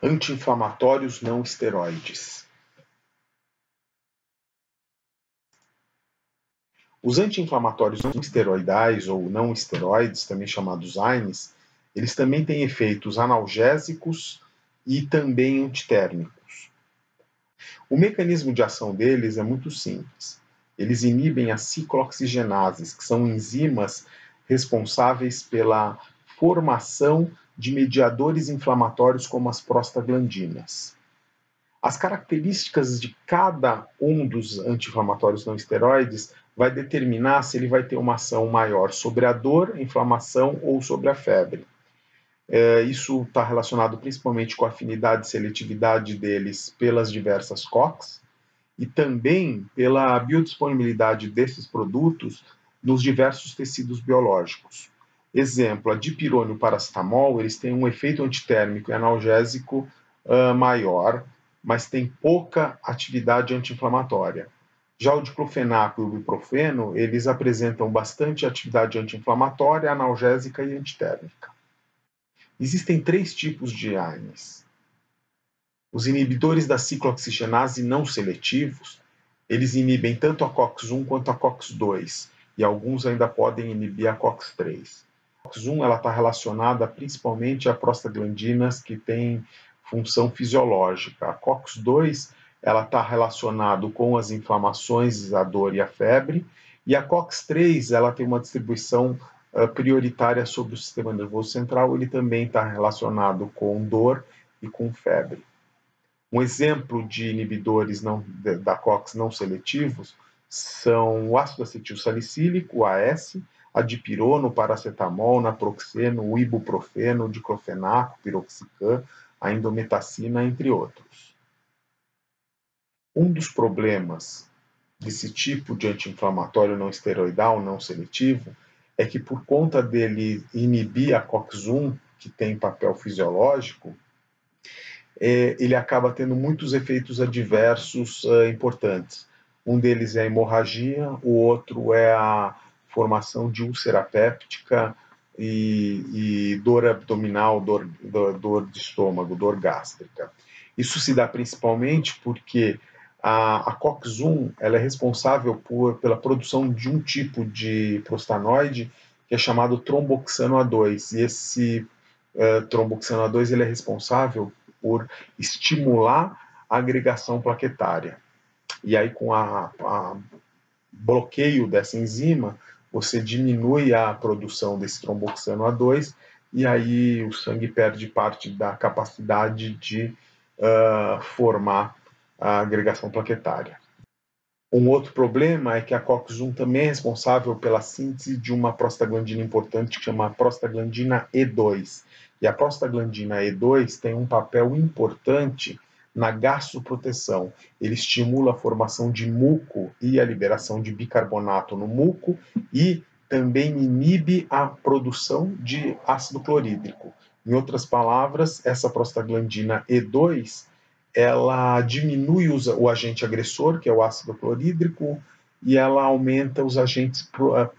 Anti-inflamatórios não esteroides. Os anti-inflamatórios não esteroidais ou não esteroides, também chamados AINES, eles também têm efeitos analgésicos e também antitérmicos. O mecanismo de ação deles é muito simples. Eles inibem as ciclooxigenases, que são enzimas responsáveis pela formação de mediadores inflamatórios como as prostaglandinas. As características de cada um dos anti-inflamatórios não esteroides vai determinar se ele vai ter uma ação maior sobre a dor, a inflamação ou sobre a febre. Isso está relacionado principalmente com a afinidade e seletividade deles pelas diversas COX e também pela biodisponibilidade desses produtos nos diversos tecidos biológicos. Exemplo, a dipirona e o paracetamol, eles têm um efeito antitérmico e analgésico maior, mas tem pouca atividade anti-inflamatória. Já o diclofenaco e o ibuprofeno, eles apresentam bastante atividade anti-inflamatória, analgésica e antitérmica. Existem 3 tipos de AINES. Os inibidores da ciclooxigenase não seletivos, eles inibem tanto a COX-1 quanto a COX-2, e alguns ainda podem inibir a COX-3. A COX-1 está relacionada principalmente a prostaglandinas que têm função fisiológica. A COX-2 está relacionada com as inflamações, a dor e a febre, e a COX-3 tem uma distribuição prioritária sobre o sistema nervoso central, ele também está relacionado com dor e com febre. Um exemplo de inibidores da COX não seletivos são o ácido acetilsalicílico, o AS, a dipirona, o paracetamol, o naproxeno, o ibuprofeno, o diclofenaco, piroxicam, a indometacina, entre outros. Um dos problemas desse tipo de anti-inflamatório não esteroidal, não seletivo, é que por conta dele inibir a COX-1, que tem papel fisiológico, ele acaba tendo muitos efeitos adversos importantes. Um deles é a hemorragia, o outro é a formação de úlcera péptica e dor abdominal, dor de estômago, dor gástrica. Isso se dá principalmente porque a COX-1 ela é responsável pela produção de um tipo de prostanoide que é chamado tromboxano A2. E esse tromboxano A2 ele é responsável por estimular a agregação plaquetária. E aí, com a bloqueio dessa enzima, você diminui a produção desse tromboxano A2 e aí o sangue perde parte da capacidade de formar a agregação plaquetária. Um outro problema é que a COX-1 também é responsável pela síntese de uma prostaglandina importante que chama prostaglandina E2. E a prostaglandina E2 tem um papel importante na gastroproteção. Ele estimula a formação de muco e a liberação de bicarbonato no muco e também inibe a produção de ácido clorídrico. Em outras palavras, essa prostaglandina E2 ela diminui o agente agressor, que é o ácido clorídrico, e ela aumenta os agentes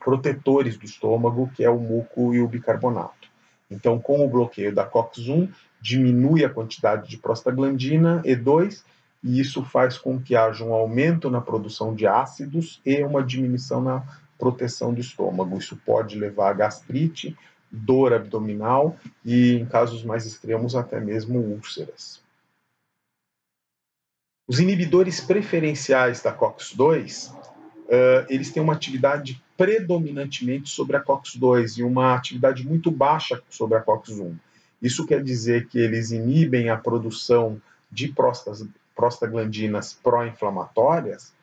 protetores do estômago, que é o muco e o bicarbonato. Então, com o bloqueio da COX-1, diminui a quantidade de prostaglandina E2, e isso faz com que haja um aumento na produção de ácidos e uma diminuição na proteção do estômago. Isso pode levar a gastrite, dor abdominal e, em casos mais extremos, até mesmo úlceras. Os inibidores preferenciais da COX-2, eles têm uma atividade predominantemente sobre a COX-2 e uma atividade muito baixa sobre a COX-1. Isso quer dizer que eles inibem a produção de prostaglandinas pró-inflamatórias,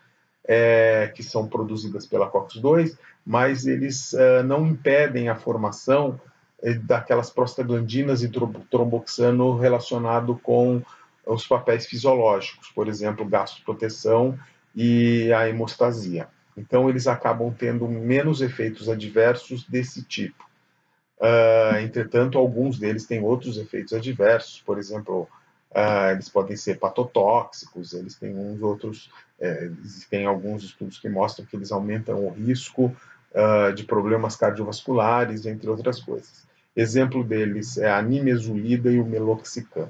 que são produzidas pela COX-2, mas eles não impedem a formação daquelas prostaglandinas e tromboxano relacionado com os papéis fisiológicos, por exemplo, gastroproteção e a hemostasia. Então, eles acabam tendo menos efeitos adversos desse tipo. Entretanto, alguns deles têm outros efeitos adversos, por exemplo, eles podem ser hepatotóxicos, eles têm uns outros, existem alguns estudos que mostram que eles aumentam o risco de problemas cardiovasculares, entre outras coisas. Exemplo deles é a nimesulida e o meloxicam.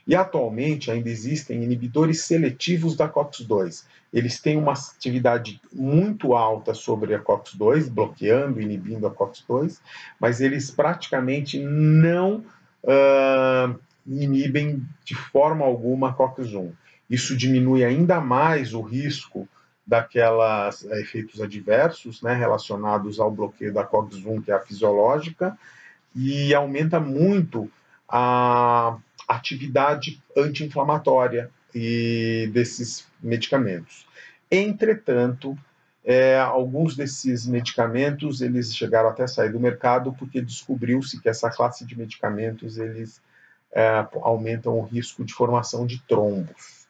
E atualmente ainda existem inibidores seletivos da COX-2. Eles têm uma atividade muito alta sobre a COX-2, bloqueando, inibindo a COX-2, mas eles praticamente não inibem de forma alguma a COX-1. Isso diminui ainda mais o risco daquelas efeitos adversos, né, relacionados ao bloqueio da COX-1, que é a fisiológica, e aumenta muito a atividade anti-inflamatória e desses medicamentos. Entretanto, alguns desses medicamentos eles chegaram até a sair do mercado porque descobriu-se que essa classe de medicamentos eles aumentam o risco de formação de trombos,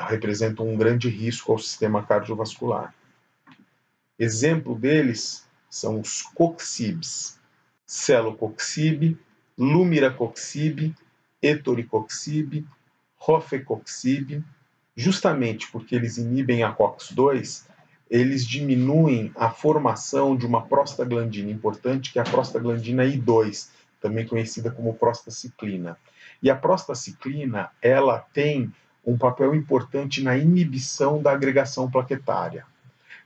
representam um grande risco ao sistema cardiovascular. Exemplo deles são os coxibs, celocoxib, lumiracoxib, etoricoxib, rofecoxib. Justamente porque eles inibem a COX-2, eles diminuem a formação de uma prostaglandina importante, que é a prostaglandina I2, também conhecida como prostaciclina. E a prostaciclina, ela tem um papel importante na inibição da agregação plaquetária.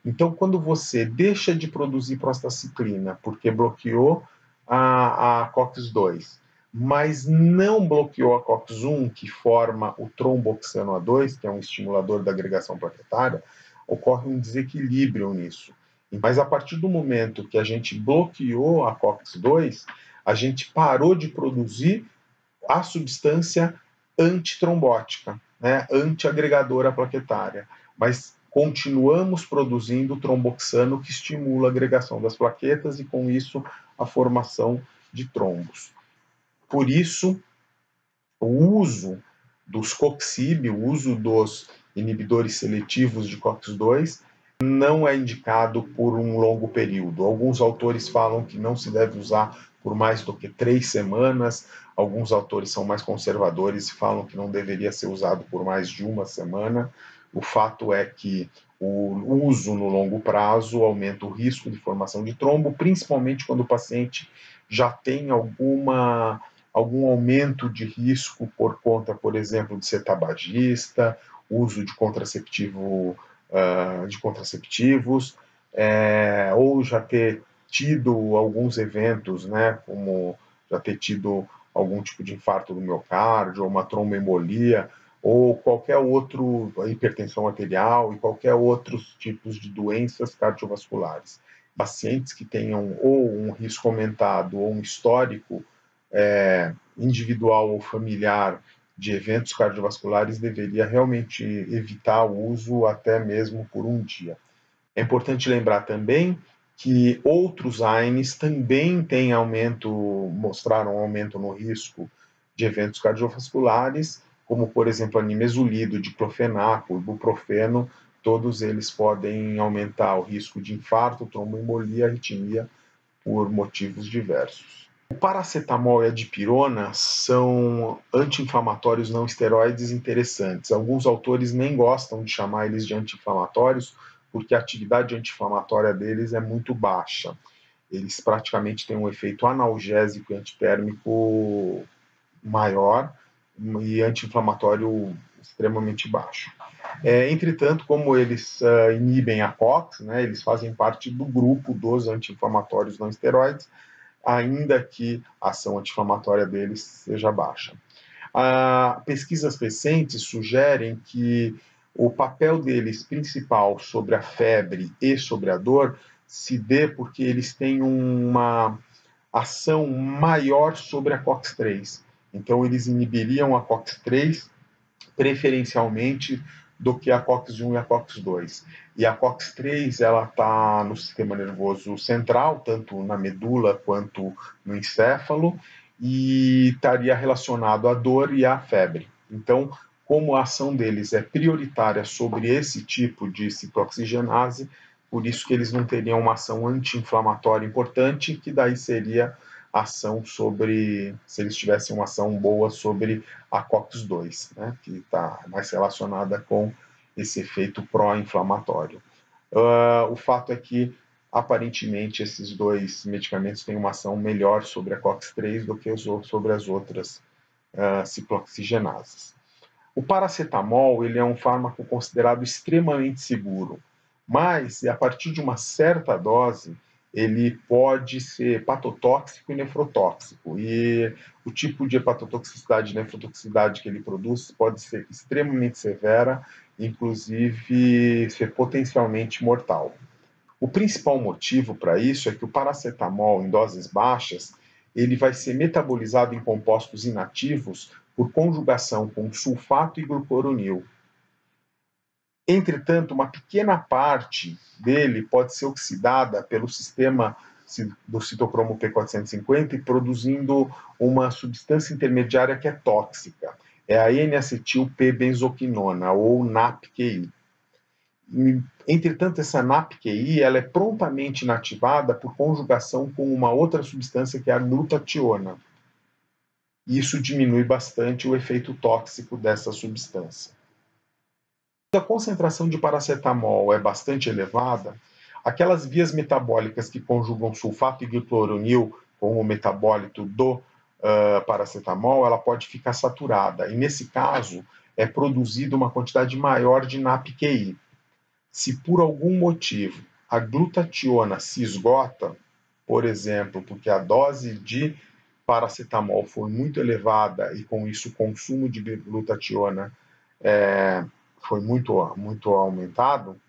Então, quando você deixa de produzir prostaciclina porque bloqueou a COX-2, mas não bloqueou a COX-1, que forma o tromboxano A2, que é um estimulador da agregação plaquetária, ocorre um desequilíbrio nisso. Mas a partir do momento que a gente bloqueou a COX-2, a gente parou de produzir a substância antitrombótica, né, antiagregadora plaquetária. Mas continuamos produzindo tromboxano que estimula a agregação das plaquetas e, com isso, a formação de trombos. Por isso, o uso dos COXIB, o uso dos inibidores seletivos de COX-2, não é indicado por um longo período. Alguns autores falam que não se deve usar por mais do que 3 semanas, alguns autores são mais conservadores e falam que não deveria ser usado por mais de 1 semana. O fato é que o uso no longo prazo aumenta o risco de formação de trombo, principalmente quando o paciente já tem algum aumento de risco por conta, por exemplo, de ser tabagista, uso de contraceptivos, ou já ter tido alguns eventos, né, como já ter tido algum tipo de infarto do miocárdio, ou uma tromboembolia, ou qualquer outro, hipertensão arterial e qualquer outros tipos de doenças cardiovasculares. Pacientes que tenham ou um risco aumentado ou um histórico individual ou familiar de eventos cardiovasculares deveria realmente evitar o uso até mesmo por um dia. É importante lembrar também que outros AINES também têm mostraram um aumento no risco de eventos cardiovasculares, como, por exemplo, a nimesulida, diclofenaco, ibuprofeno, todos eles podem aumentar o risco de infarto, tromboembolia, arritmia, por motivos diversos. O paracetamol e a dipirona são anti-inflamatórios não esteroides interessantes. Alguns autores nem gostam de chamar eles de anti-inflamatórios, porque a atividade anti-inflamatória deles é muito baixa. Eles praticamente têm um efeito analgésico e antitérmico maior e anti-inflamatório extremamente baixo. Entretanto, como eles inibem a COX, né, eles fazem parte do grupo dos anti-inflamatórios não esteroides, ainda que a ação anti-inflamatória deles seja baixa. Pesquisas recentes sugerem que o papel deles principal sobre a febre e sobre a dor se dê porque eles têm uma ação maior sobre a COX-3. Então, eles inibiriam a COX-3 preferencialmente do que a COX-1 e a COX-2. E a COX-3 ela está no sistema nervoso central, tanto na medula quanto no encéfalo, e estaria relacionado à dor e à febre. Então, como a ação deles é prioritária sobre esse tipo de ciclooxigenase, por isso que eles não teriam uma ação anti-inflamatória importante, que daí seria ação sobre, se eles tivessem uma ação boa sobre a COX-2, né, que está mais relacionada com esse efeito pró-inflamatório. O fato é que, aparentemente, esses dois medicamentos têm uma ação melhor sobre a COX-3 do que sobre as outras ciclooxigenases. O paracetamol ele é um fármaco considerado extremamente seguro, mas a partir de uma certa dose ele pode ser hepatotóxico e nefrotóxico. E o tipo de hepatotoxicidade e nefrotoxicidade que ele produz pode ser extremamente severa, inclusive ser potencialmente mortal. O principal motivo para isso é que o paracetamol em doses baixas ele vai ser metabolizado em compostos inativos por conjugação com sulfato e glucuronil. Entretanto, uma pequena parte dele pode ser oxidada pelo sistema do citocromo P450 produzindo uma substância intermediária que é tóxica. É a N-acetil-P-benzoquinona, ou NAPQI. Entretanto, essa NAPQI ela é prontamente inativada por conjugação com uma outra substância que é a glutationa. Isso diminui bastante o efeito tóxico dessa substância. Quando a concentração de paracetamol é bastante elevada, aquelas vias metabólicas que conjugam sulfato e glucuronil com o metabólito do paracetamol, ela pode ficar saturada. E nesse caso, é produzida uma quantidade maior de NAPQI. Se por algum motivo a glutationa se esgota, por exemplo, porque a dose de paracetamol foi muito elevada e com isso o consumo de glutationa foi muito aumentado,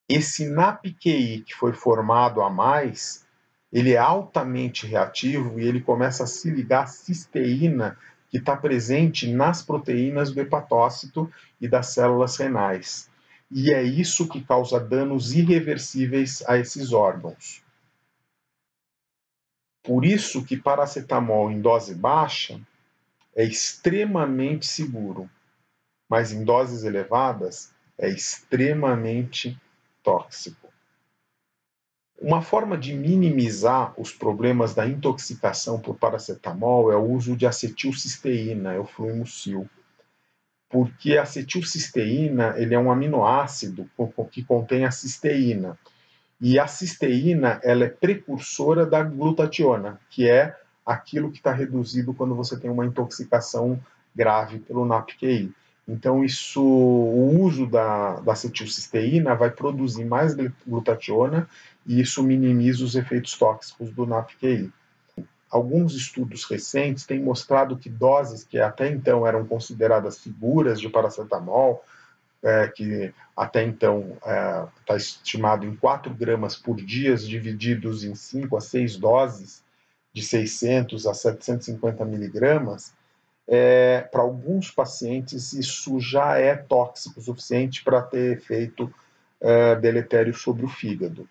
esse NAPQI que foi formado a mais, ele é altamente reativo e ele começa a se ligar à cisteína que está presente nas proteínas do hepatócito e das células renais. E é isso que causa danos irreversíveis a esses órgãos. Por isso que paracetamol em dose baixa é extremamente seguro, mas em doses elevadas é extremamente tóxico. Uma forma de minimizar os problemas da intoxicação por paracetamol é o uso de acetilcisteína, é o fluimucil. Porque a acetilcisteína ele é um aminoácido que contém a cisteína. E a cisteína ela é precursora da glutationa, que é aquilo que está reduzido quando você tem uma intoxicação grave pelo NAPQI. Então, o uso da acetilcisteína vai produzir mais glutationa e isso minimiza os efeitos tóxicos do NAPQI. Alguns estudos recentes têm mostrado que doses que até então eram consideradas seguras de paracetamol, que até então está estimado em 4 gramas por dia, divididos em 5 a 6 doses, de 600 a 750 miligramas, para alguns pacientes isso já é tóxico o suficiente para ter efeito deletério sobre o fígado.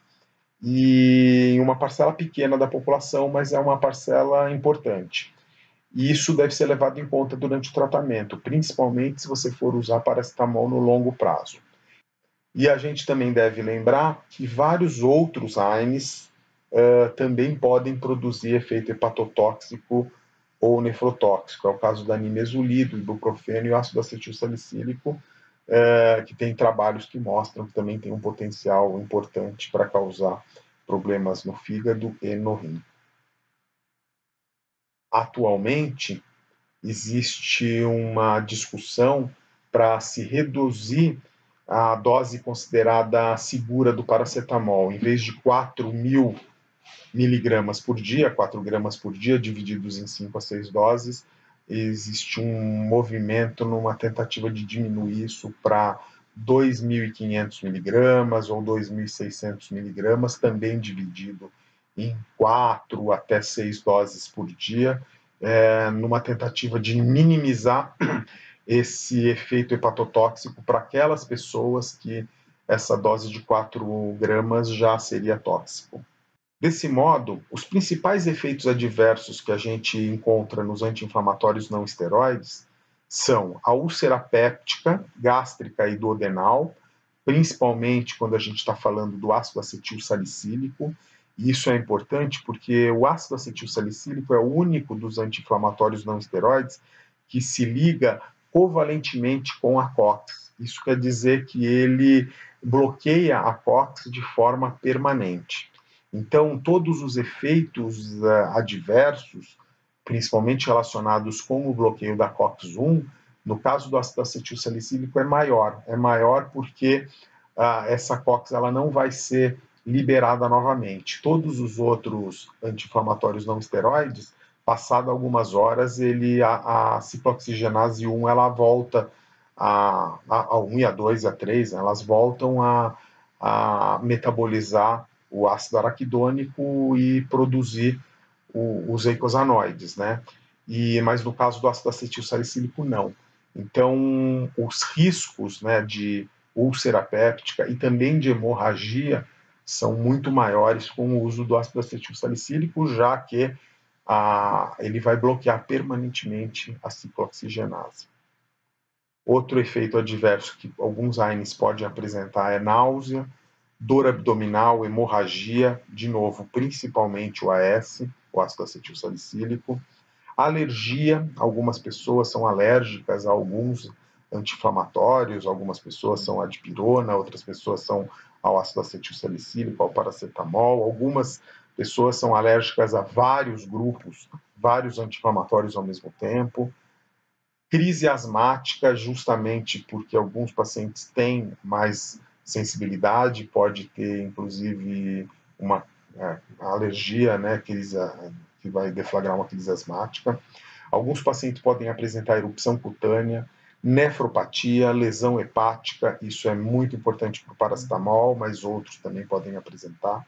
E em uma parcela pequena da população, mas é uma parcela importante. E isso deve ser levado em conta durante o tratamento, principalmente se você for usar paracetamol no longo prazo. E a gente também deve lembrar que vários outros AINES também podem produzir efeito hepatotóxico ou nefrotóxico. É o caso da nimesulida, ibuprofeno e o ácido acetilsalicílico, que tem trabalhos que mostram que também tem um potencial importante para causar problemas no fígado e no rim. Atualmente, existe uma discussão para se reduzir a dose considerada segura do paracetamol. Em vez de 4.000 miligramas por dia, 4 gramas por dia, divididos em 5 a 6 doses, existe um movimento numa tentativa de diminuir isso para 2.500 miligramas ou 2.600 miligramas, também dividido em 4 até 6 doses por dia, numa tentativa de minimizar esse efeito hepatotóxico para aquelas pessoas que essa dose de 4 gramas já seria tóxico. Desse modo, os principais efeitos adversos que a gente encontra nos anti-inflamatórios não esteroides são a úlcera péptica, gástrica e duodenal, principalmente quando a gente está falando do ácido acetilsalicílico. E isso é importante porque o ácido acetilsalicílico é o único dos anti-inflamatórios não esteroides que se liga covalentemente com a COX. Isso quer dizer que ele bloqueia a COX de forma permanente. Então, todos os efeitos adversos, principalmente relacionados com o bloqueio da COX-1, No caso do ácido acetilsalicílico é maior porque essa COX ela não vai ser liberada novamente. Todos os outros anti-inflamatórios não esteroides, passado algumas horas, a ciclooxigenase 1 ela volta a 1 e a 2 e a 3, elas voltam a metabolizar o ácido araquidônico e produzir os eicosanoides, né? Mas no caso do ácido acetilsalicílico, não. Então, os riscos, né, de úlcera péptica e também de hemorragia são muito maiores com o uso do ácido acetilsalicílico, já que ele vai bloquear permanentemente a ciclooxigenase. Outro efeito adverso que alguns AINES podem apresentar é náusea, dor abdominal, hemorragia, de novo, principalmente o AS, o ácido acetilsalicílico. Alergia, algumas pessoas são alérgicas a alguns anti-inflamatórios, algumas pessoas são à dipirona, outras pessoas são ao ácido acetilsalicílico, ao paracetamol, algumas pessoas são alérgicas a vários grupos, vários anti-inflamatórios ao mesmo tempo. Crise asmática, justamente porque alguns pacientes têm mais sensibilidade, pode ter inclusive uma alergia, né, que vai deflagrar uma crise asmática. Alguns pacientes podem apresentar erupção cutânea, nefropatia, lesão hepática, isso é muito importante para o paracetamol, mas outros também podem apresentar.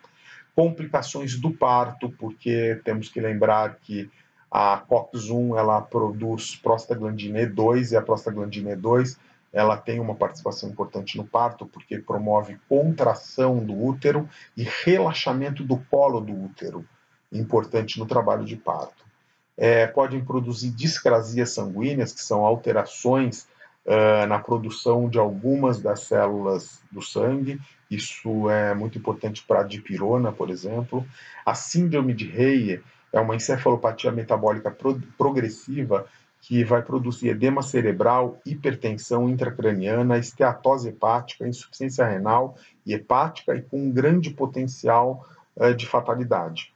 Complicações do parto, porque temos que lembrar que a COX-1 ela produz prostaglandina E2 e a prostaglandina E2 ela tem uma participação importante no parto porque promove contração do útero e relaxamento do colo do útero, importante no trabalho de parto. Podem produzir discrasias sanguíneas, que são alterações na produção de algumas das células do sangue. Isso é muito importante para a dipirona, por exemplo. A síndrome de Reyer é uma encefalopatia metabólica progressiva que vai produzir edema cerebral, hipertensão intracraniana, esteatose hepática, insuficiência renal e hepática e com um grande potencial de fatalidade.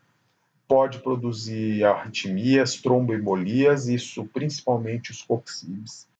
Pode produzir arritmias, tromboembolias, isso principalmente os coxibes.